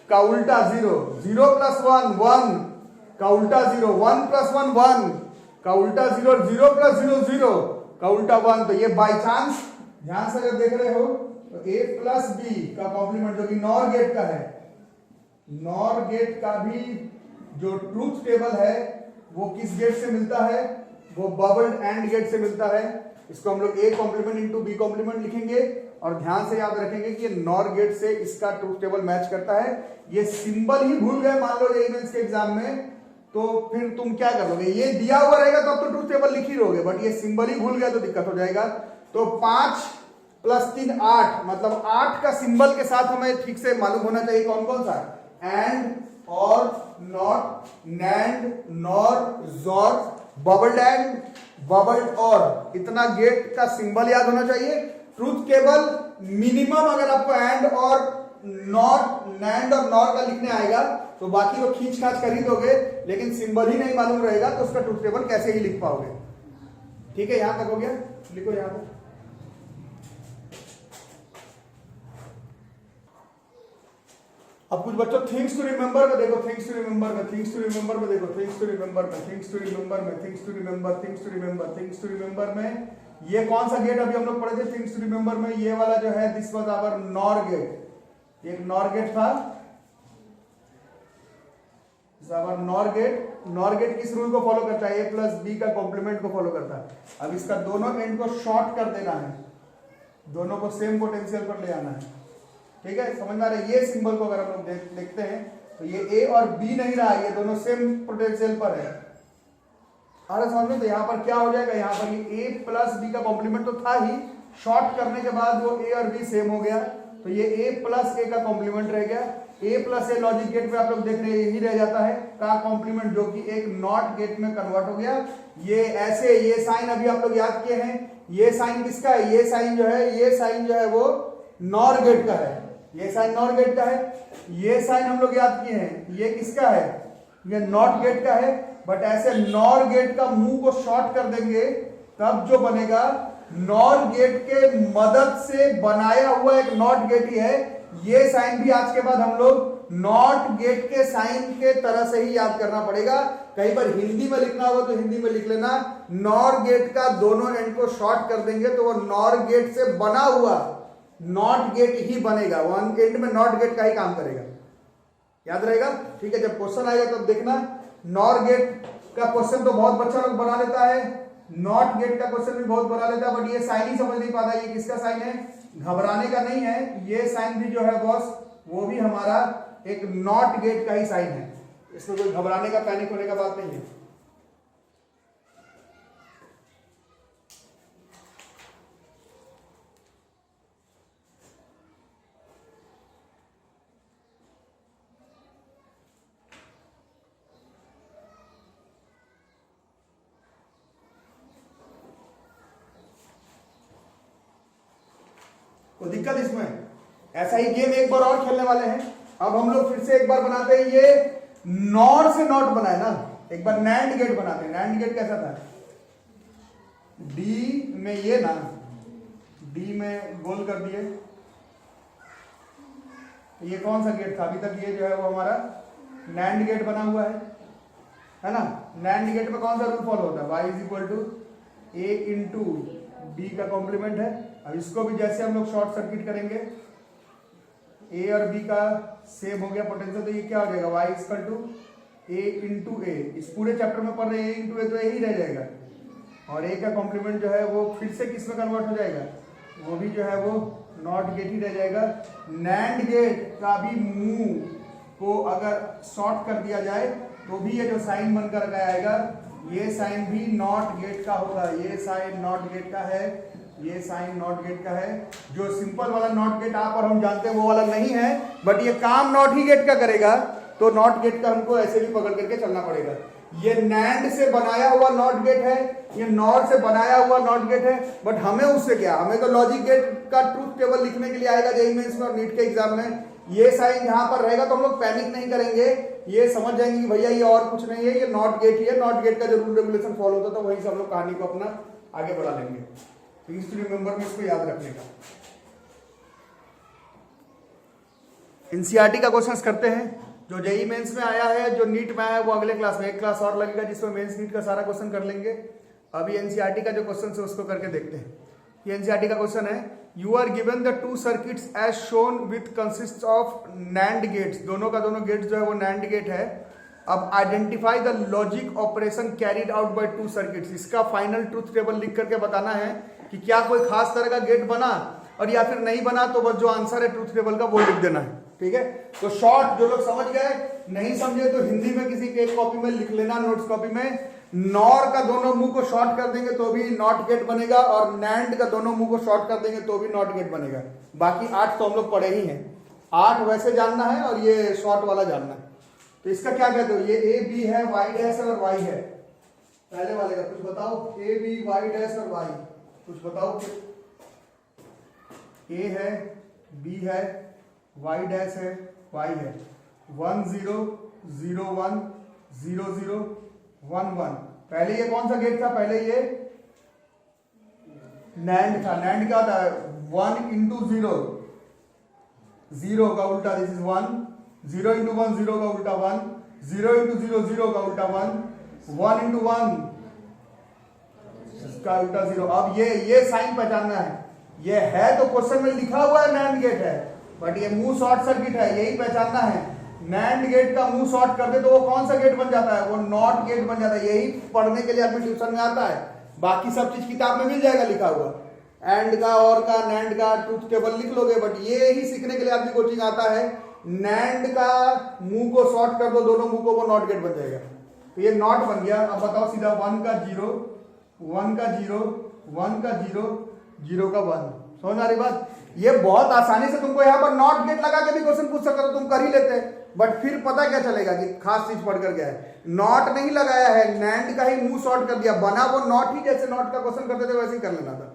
का उल्टा 0, 0 प्लस 1 1 का उल्टा 0, 1 प्लस 1 1 का उल्टा 0, 0 प्लस 0 0 का उल्टा 1। तो ये बाई चांस ध्यान से अगर देख रहे हो तो a प्लस बी का कॉम्प्लीमेंट जो कि नॉर गेट का है, नॉर गेट का भी जो ट्रूथ टेबल है वो किस गेट से मिलता है, वो बबल्ड एंड गेट से मिलता है। इसको हम लोग a complement into B complement लिखेंगे और ध्यान से याद रखेंगे कि ये नॉर गेट से इसका ट्रूथ टेबल मैच करता है। ये सिंबल ही भूल गए मान लो जेईई मेंस के एग्जाम में, तो फिर तुम क्या करोगे, ये दिया हुआ रहेगा तो अब तो ट्रूथ टेबल लिख ही लोगे, बट ये सिंबल ही भूल गया तो दिक्कत हो जाएगा। तो 5 प्लस 3 8, मतलब 8 का सिंबल के साथ हमें ठीक से मालूम होना चाहिए कौन कौन सा, एंड और not, NAND, nor, jaw, bubbled and, bubbled और, इतना गेट का सिंबल याद होना चाहिए। ट्रूथ टेबल मिनिमम अगर आपको एंड और नॉट, नैंड और नॉर का लिखने आएगा तो बाकी वो खींच खाच कर ही दोगे, लेकिन सिंबल ही नहीं मालूम रहेगा तो उसका ट्रूथ टेबल कैसे ही लिख पाओगे। ठीक है, यहां तक हो गया, लिखो यहां तक। अब कुछ बच्चों थिंग्स टू रिमेंबर में देखो, थिंग्स टू रिमेंबर में, थिंग्स टू रिमेंबर में देखो, थिंग्स टू रिमेंबर में, थिंग्स टू रिमेंबर में, things to remember, things to remember, things to remember में ये कौन सा गेट अभी हम लोग पढ़े थे थिंग्स टू रिमेंबर में, ये वाला जो है this was our nor gate. एक नॉर गेट था, नॉर गेट। नॉर गेट किस रूल को फॉलो करता है, ए प्लस बी का कॉम्प्लीमेंट को फॉलो करता है। अब इसका दोनों एंड को शॉर्ट कर देना है, दोनों को सेम पोटेंशियल पर ले आना है, ठीक है, समझ में आ रहा है। ये सिंबल को अगर हम लोग देखते हैं तो ये ए और बी नहीं रहा, ये दोनों सेम पोटेंशियल पर है। अरे समझ में, तो यहाँ पर क्या हो जाएगा, यहाँ पर ये ए प्लस बी का कॉम्प्लीमेंट तो था ही, शॉर्ट करने के बाद वो ए और बी सेम हो गया, तो ये ए प्लस ए का कॉम्प्लीमेंट रह गया। ए प्लस ए लॉजिक गेट पे आप लोग देख रहे हैं यही रह जाता है का कॉम्प्लीमेंट, जो कि एक नॉट गेट में कन्वर्ट हो गया। ये ऐसे, ये साइन अभी आप लोग याद किए हैं, ये साइन किसका है, ये साइन जो है, ये साइन जो है वो नॉर गेट का है, ये साइन नॉर गेट का है। ये साइन हम लोग याद किए हैं, ये किसका है, ये नॉट गेट का है। बट ऐसे नॉर गेट का मुंह को शॉर्ट कर देंगे तब जो बनेगा, नॉर गेट के मदद से बनाया हुआ एक नॉट गेट ही है। ये साइन भी आज के बाद हम लोग नॉट गेट के साइन के तरह से ही याद करना पड़ेगा। कहीं पर हिंदी में लिखना होगा तो हिंदी में लिख लेना, नॉर गेट का दोनों एंड को शॉर्ट कर देंगे तो वो नॉर गेट से बना हुआ नॉट गेट ही बनेगा, वन एंड में नॉट गेट का ही काम करेगा, याद रहेगा। ठीक है, जब क्वेश्चन आएगा तब देखना। नॉर गेट का क्वेश्चन तो बहुत बच्चा लोग बना लेता है, नॉट गेट का क्वेश्चन भी बहुत बना लेता है, बट ये साइन ही समझ नहीं पाता ये किसका साइन है। घबराने का नहीं है, ये साइन भी जो है बॉस वो भी हमारा एक नॉट गेट का ही साइन है, इसमें कोई घबराने का, पैनिक होने का बात नहीं है। कोई दिक्कत इसमें, ऐसा ही गेम एक बार और खेलने वाले हैं। अब हम लोग फिर से एक बार बनाते हैं, ये नॉर से नॉट बनाए ना, एक बार नैंड गेट बनाते हैं। नैंड गेट कैसा था, डी में ये ना, डी में गोल कर दिए, ये कौन सा गेट था अभी तक, ये जो है वो हमारा नैंड गेट बना हुआ है ना। नैंड गेट में कौन सा रूल फॉलो होता है, y is equal to A into B का कॉम्प्लीमेंट है। अब इसको भी जैसे हम लोग शॉर्ट सर्किट करेंगे, ए और बी का सेम हो गया पोटेंशियल, तो ये क्या हो जाएगा, y equal to A into A, इस पूरे चैप्टर में पढ़ रहे हैं ए इंटू ए, तो ए ही रह जाएगा। और ए का कॉम्प्लीमेंट जो है वो फिर से किस में कन्वर्ट हो जाएगा, वो भी जो है वो नॉट गेट ही रह जाएगा। नैंड गेट का भी मुंह को अगर शॉर्ट कर दिया जाए तो भी ये जो साइन बनकर आएगा, ये साइन भी नॉट गेट का होगा। ये साइन नॉट गेट का है, ये साइन नॉट गेट का है। जो सिंपल वाला नॉट गेट आप और हम जानते हैं वो वाला नहीं है, बट ये काम नॉट ही गेट का करेगा, तो नॉट गेट का हमको ऐसे भी पकड़ करके चलना पड़ेगा। ये नैंड से बनाया हुआ नॉट गेट है, ये नॉट से बनाया हुआ नॉट गेट है, बट हमें उससे क्या, हमें तो लॉजिक गेट का ट्रूथ टेबल लिखने के लिए आएगा जेईई मेंस में और नीट के एग्जाम में। ये साइन यहां पर रहेगा तो हम लोग पैनिक नहीं करेंगे, ये समझ जाएंगे कि भैया ये और कुछ नहीं है, ये नॉट गेट ही है। नॉट गेट का जो रूल रेगुलेशन फॉलो होता था वही से हम लोग कहानी को अपना आगे बढ़ा लेंगे। प्लीज टू रिमेंबर में इसको याद रखने का। एनसीईआरटी का क्वेश्चंस करते हैं, जो जेईई मेंस में आया है, जो नीट में आया है वो अगले क्लास में, एक क्लास और लगेगा जिसमें मेंस नीट का सारा क्वेश्चन कर लेंगे। अभी एनसीईआरटी का जो क्वेश्चन है उसको करके देखते हैं। ये एनसीईआरटी का क्वेश्चन है, you are given the two circuits as shown with consist of nand gates, दोनों का दोनों गेट्स जो है वो नैंड गेट है। अब identify the logic operation carried out by two circuits, इसका फाइनल ट्रूथ टेबल लिख करके बताना है कि क्या कोई खास तरह का गेट बना, और या फिर नहीं बना तो बस जो आंसर है ट्रूथ टेबल का वो लिख देना है। ठीक है, तो शॉर्ट जो लोग समझ गए, नहीं समझे तो हिंदी में किसी के एक कॉपी में लिख लेना, नोट्स कॉपी में। नॉर का दोनों मुंह को शॉर्ट कर देंगे तो भी नॉट गेट बनेगा, और नैंड का दोनों मुंह को शॉर्ट कर देंगे तो भी नॉट गेट बनेगा। बाकी 8 तो हम लोग पढ़े ही हैं, 8 वैसे जानना है और ये शॉर्ट वाला जानना है। तो इसका क्या कहते हो, ये ए बी है, वाई डैश और वाई है। पहले वाले का कुछ बताओ, ए बी वाई डैश और वाई कुछ बताओ। ए है, बी है, वाई डैश है, वाई है। 1 0 0 1 0 0 1 1। पहले ये कौन सा गेट था, पहले ये नैंड था। नैंड क्या होता है, 1 इंटू 0, 0 का उल्टा, दिस इज 1, 0 इंटू 1 0 का उल्टा 1, 0 इंटू 0 0 का उल्टा 1, 1 इंटू 1 इसका उल्टा 0। अब ये साइन पहचानना है, ये है तो क्वेश्चन में लिखा हुआ है नैंड गेट है, बट ये मुंह शॉर्ट सर्किट है, यही पहचानना है। नैंड गेट का मुंह शॉर्ट कर दे तो वो कौन सा गेट बन जाता है, वो नॉट गेट बन जाता है। यही पढ़ने के लिए आपके ट्यूशन में आता है, बाकी सब चीज किताब में मिल जाएगा लिखा हुआ, एंड का, और का, नैंड का ट्रूथ टेबल लिख लोगे, बट ये ही सीखने के लिए आपकी कोचिंग आता है। नैंड का मुंह को शॉर्ट कर दो, दोनों मुंह को, वो नॉट गेट बन जाएगा। तो ये नॉट बन गया। अब बताओ सीधा 1 का 0, 1 का 0, 1 का 0, 0 का 1। समझ आ रही बात? ये बहुत आसानी से तुमको यहाँ पर नॉट गेट लगा के भी क्वेश्चन पूछ सकते हो, तुम कर ही लेते, बट फिर पता क्या चलेगा कि खास चीज पढ़ कर गया है। नॉट नहीं लगाया है, नैंड का ही मुंह शॉर्ट कर दिया, बना वो नॉट ही, जैसे नॉट का क्वेश्चन करते थे वैसे ही कर लेना था।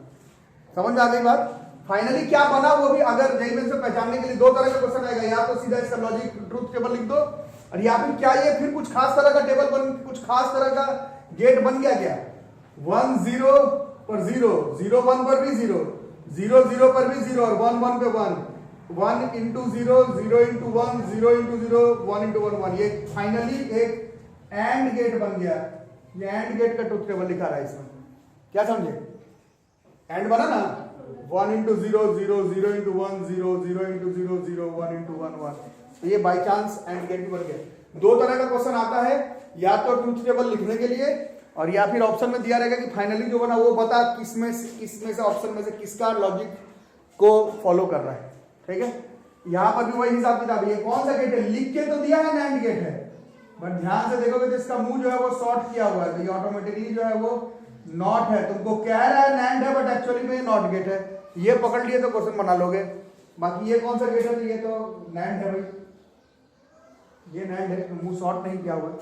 समझ में आ गई बात? फाइनली क्या बना वो भी अगर जेईई मेंस से पहचानने के लिए 2 तरह का क्वेश्चन आएगा, या तो सीधा इसका लॉजिक ट्रूथ टेबल लिख दो, और या फिर क्या ये फिर कुछ खास तरह का टेबल बन, कुछ खास तरह का गेट बन गया क्या। 1 0 पर 0, 0 1 पर भी 0, 0 0 पर भी 0, और 1 1 पे 1, 1 इंटू 0, 0 इंटू 1, 0 इंटू 0, 1 इंटू 1 1। ये फाइनली एक एंड गेट बन गया। ये एंड गेट का ट्रूथ टेबल लिखा रहा है इसमें, क्या समझे? एंड बना ना, 1 इंटू 0 0, 0 इंटू 1 0, 0 इंटू 0 0, 1 इंटू 1 1। तो ये बाई चांस एंड गेट बन गया। 2 तरह का क्वेश्चन आता है, या तो ट्रूथ टेबल लिखने के लिए, और या फिर ऑप्शन में दिया रहेगा कि फाइनली जो बना वो बता किसमें से ऑप्शन में से किसका लॉजिक को फॉलो कर रहा है। ठीक है, यहां पर भी वही हिसाब किताब। ये कौन सा गेट है, लिख के तो दिया है नैंड गेट है, बट ध्यान से देखोगे तो इसका मुंह जो है वो शॉर्ट किया हुआ है, तो ये ऑटोमेटिकली जो है वो नॉट है। तुमको कह रहा है नैंड है, बट एक्चुअली में नॉट गेट है। ये पकड़ लिए तो क्वेश्चन बना लोगे। बाकी ये कौन सा गेट है, तो ये तो नैंड है भाई, ये नैंड है, तो मुंह शॉर्ट नहीं किया हुआ है।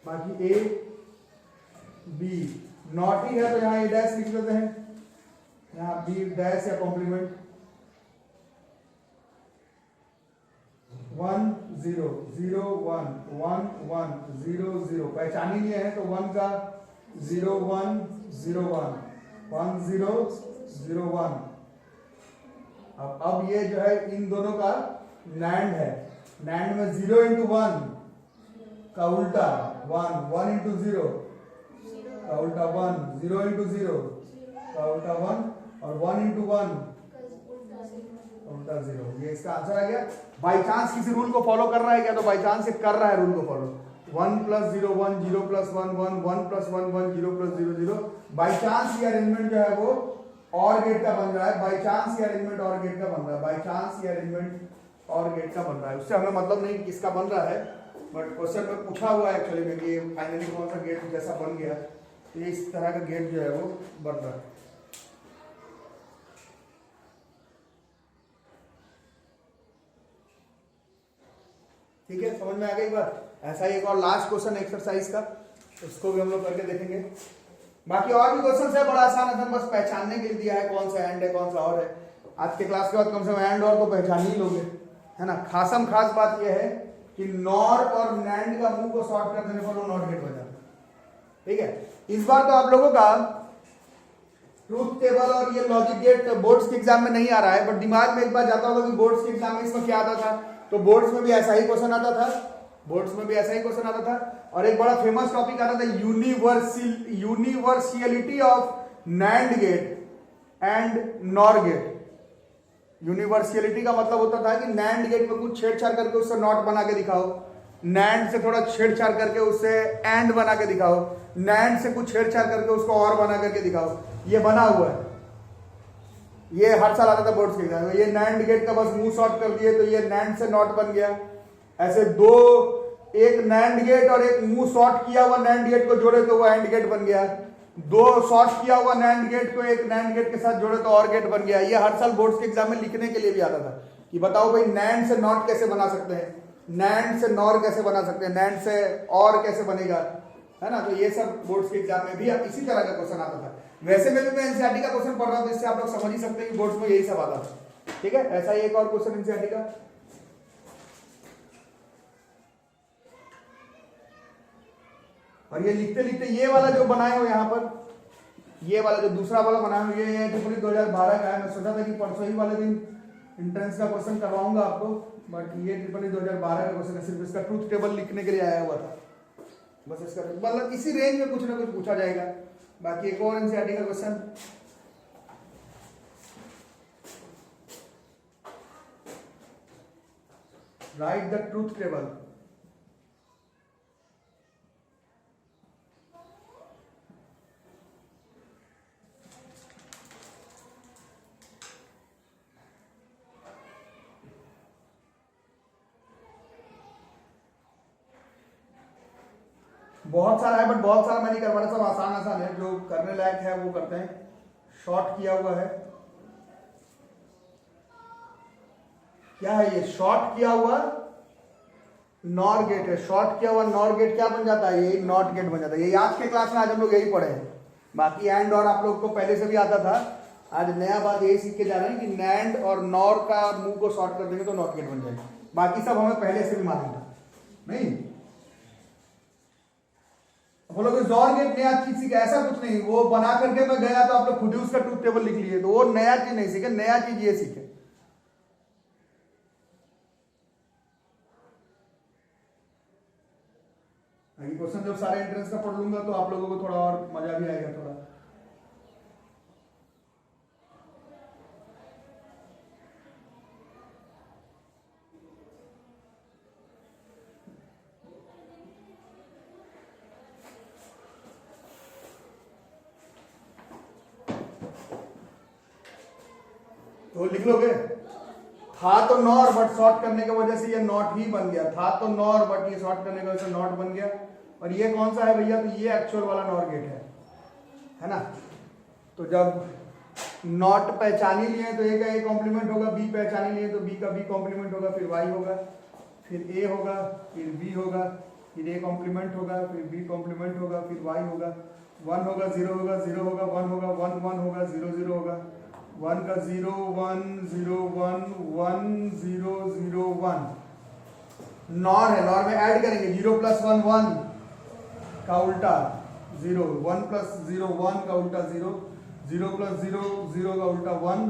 बाकी ए बी नॉट ही है, तो यहाँ ए डैश लिख देते हैं, यहाँ बी डैश या कॉम्प्लीमेंट। 1 0 0 1 1 1 0 0 पहचान ही लिए हैं, तो 1 का 0 1 0 1 1 0 0 1। अब ये जो है इन दोनों का नैंड है। नैंड में 0 इंटू 1 का उल्टा 1, 1 इंटू 0 का उल्टा 1, 0 इंटू 0 का उल्टा 1, और 1 इंटू 1 उल्टा 0। ये इसका आंसर आ गया। बाई चांस किसी रूल को फॉलो कर रहा है क्या, तो बाई चांस ये कर रहा है रूल को फॉलो, 1 + 0 1 0 + 1 1 1 + 1 1 0 + 0 0। बाई चांस ये अरेंजमेंट जो है वो और गेट का बन रहा है, बाई चांस ये अरेंजमेंट और गेट का बन रहा है, बाई चांस ये अरेंजमेंट और गेट का बन रहा है। उससे हमें मतलब नहीं किसका बन रहा है, बट क्वेश्चन में पूछा हुआ है एक्चुअली में कि फाइनली कौन सा गेट जैसा बन गया, तो ये इस तरह का गेट जो है वो बन रहा है। ठीक है, समझ में आ गई बात। ऐसा ही एक और लास्ट क्वेश्चन एक्सरसाइज का, उसको भी हम लोग करके देखेंगे। बाकी और भी क्वेश्चन है, बड़ा आसान है, बस पहचानने के लिए दिया है कौन सा एंड है कौन सा और है। आज के क्लास के बाद कम से कम एंड और तो पहचान ही लोगे, है ना। खासम खास बात यह है कि नॉर और नैंड का मुंह को शॉर्ट कर देने पर वो नॉट गेट हो जाता है। ठीक है, इस बार तो आप लोगों का ट्रूथ टेबल और ये लॉजिक गेट बोर्ड्स के एग्जाम में नहीं आ रहा है, बट दिमाग में एक बार जाता होगा कि बोर्ड्स के एग्जाम में इसमें क्या आता था, तो बोर्ड्स में भी ऐसा ही क्वेश्चन आता था, बोर्ड्स में भी ऐसा ही क्वेश्चन आता था। और एक बड़ा फेमस टॉपिक आता था universality of NAND gate and NOR gate. Universality का मतलब होता था कि नैंड गेट में कुछ छेड़छाड़ करके उससे नॉट बना के दिखाओ, नैंड से थोड़ा छेड़छाड़ करके उससे एंड बना के दिखाओ, नैंड से कुछ छेड़छाड़ करके उसको और बना करके दिखाओ। ये बना हुआ है, ये हर साल आता था बोर्ड्स के एग्जाम में। ये नैंड गेट का बस मुंह शॉर्ट कर दिए तो ये नैंड से नॉट बन गया। ऐसे दो, एक नैंड गेट और एक मुंह शॉर्ट किया हुआ नैंड गेट को जोड़े तो वो एंड गेट बन गया। दो शॉर्ट किया हुआ नैंड गेट को एक नैंड गेट के साथ जोड़े तो और गेट बन गया। ये हर साल बोर्ड्स के एग्जाम में लिखने के लिए भी आता था कि बताओ भाई नैंड से नॉट कैसे बना सकते हैं, नैंड से नॉर कैसे बना सकते हैं, नैंड से और कैसे बनेगा, है ना। तो ये सब बोर्ड्स के एग्जाम में भी इसी तरह का क्वेश्चन आता था। वैसे में भी मैं एनसीईआरटी का क्वेश्चन पढ़ रहा हूं, तो इससे आप लोग समझ ही सकते हैं कि बोर्ड्स में यही सब आता था। ठीक है, ऐसा ही एक और क्वेश्चन एनसीईआरटी का, और ये लिखते लिखते ये वाला जो बनाए हो यहाँ पर, ये वाला जो दूसरा वाला बनाए हो, ये टिप्पणी 2012 का है। मैं सोचा था कि परसों ही वाले दिन एंट्रेंस का क्वेश्चन करवाऊंगा आपको, बट ये टिप्पणी 2012 का क्वेश्चन है, सिर्फ इसका ट्रूथ टेबल लिखने के लिए आया हुआ था। बस इसका मतलब इसी रेंज में कुछ ना कुछ पूछा जाएगा। बाकी एक और एनसीईआरटी का question, right the truth table. बहुत सारा है, बट बहुत सारा मैं नहीं कर पा रहा, सब आसान आसान है, जो करने लायक है वो करते हैं। शॉर्ट किया हुआ है, क्या है ये, शॉर्ट किया हुआ नॉर गेट है। शॉर्ट किया हुआ नॉर गेट क्या बन जाता है, ये नॉट गेट बन जाता है। ये आज के क्लास में आज हम लोग यही पढ़े हैं। बाकी एंड और आप लोग को पहले से भी आता था, आज नया बात यही सीख के जा रहे हैं कि नैंड और नॉर का मुंह को शॉर्ट कर देंगे तो नॉट गेट बन जाएगा। बाकी सब हमें पहले से भी मालूम था, नहीं बोलो कि जॉर गेट नया चीज सीखा, ऐसा कुछ नहीं। वो बना करके मैं गया तो आप लोग खुद ही उसका ट्रूथ टेबल लिख लिए, तो वो नया चीज नहीं सीखे, नया चीज ये सीखे। क्वेश्चन जब सारे एंट्रेंस का पढ़ लूंगा तो आप लोगों को थोड़ा और मजा भी आएगा थोड़ा। तो लिख लोगे, था तो नॉर बट शॉर्ट करने की वजह से ये नॉट ही बन गया। था तो नॉर बट ये शॉर्ट करने की वजह से नॉट बन गया। और ये कौन सा है भैया, तो ये एक्चुअल वाला नॉर गेट है ना। तो जब नॉट पहचान ही लिए तो ए का ए कॉम्प्लीमेंट होगा, बी पहचान ही लिए तो बी का बी कॉम्प्लीमेंट होगा, फिर वाई होगा, फिर ए होगा, फिर बी होगा, फिर ए कॉम्प्लीमेंट होगा, फिर बी कॉम्प्लीमेंट होगा, फिर वाई होगा, 1 होगा, 0 होगा, 0 होगा, 1 होगा, 1 1 होगा, 0 0 होगा, 1 का 0 1 0 1 1 0 0 1। नॉर है, नॉर में ऐड करेंगे 0 + 1 1 का उल्टा 0, 1 + 0 1 का उल्टा 0, 0 + 0 0 का उल्टा 1,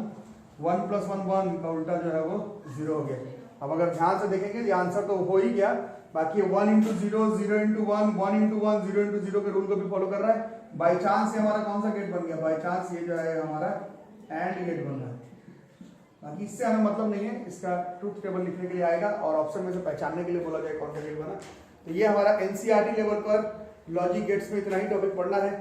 1 + 1 1 का उल्टा जो है वो 0 हो गया। अब अगर ध्यान से देखेंगे ये आंसर तो हो ही गया। बाकी 1 × 0 0 × 1 1 × 1 0 × 0 के रूल को भी फॉलो कर रहा है। बाई चांस से हमारा कौन सा गेट बन गया, बाई चांस ये जो है हमारा एंड गेट बन रहा है। बाकी इससे हमें मतलब नहीं है, इसका ट्रूथ टेबल लिखने के लिए आएगा और ऑप्शन में से पहचानने के लिए बोला जाए कौन सा गेट बना। तो ये हमारा एनसीईआरटी लेवल पर लॉजिक गेट्स में इतना ही टॉपिक पढ़ना है।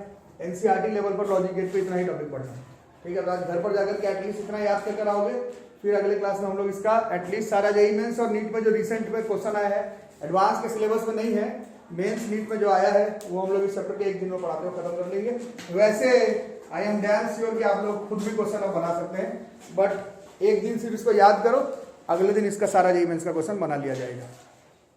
एनसीईआरटी लेवल पर लॉजिक गेट पे इतना ही टॉपिक पढ़ना है, ठीक है। तो आज घर पर जाकर के एटलीस्ट इतना याद कर आओगे, फिर अगले क्लास में हम लोग इसका एटलीस्ट सारा जेईई मेंस और नीट में जो रिसेंट में क्वेश्चन आया है, एडवांस के सिलेबस में नहीं है, मेंस नीट में जो आया है वो हम लोग इस चैप्टर के एक दिन में पढ़ाते हुए खत्म कर लेंगे। वैसे आई एम डैम श्योर कि आप लोग खुद भी क्वेश्चन बना सकते हैं, बट एक दिन सिर्फ इसको याद करो, अगले दिन इसका सारा जेईई मेंस का क्वेश्चन बना लिया जाएगा।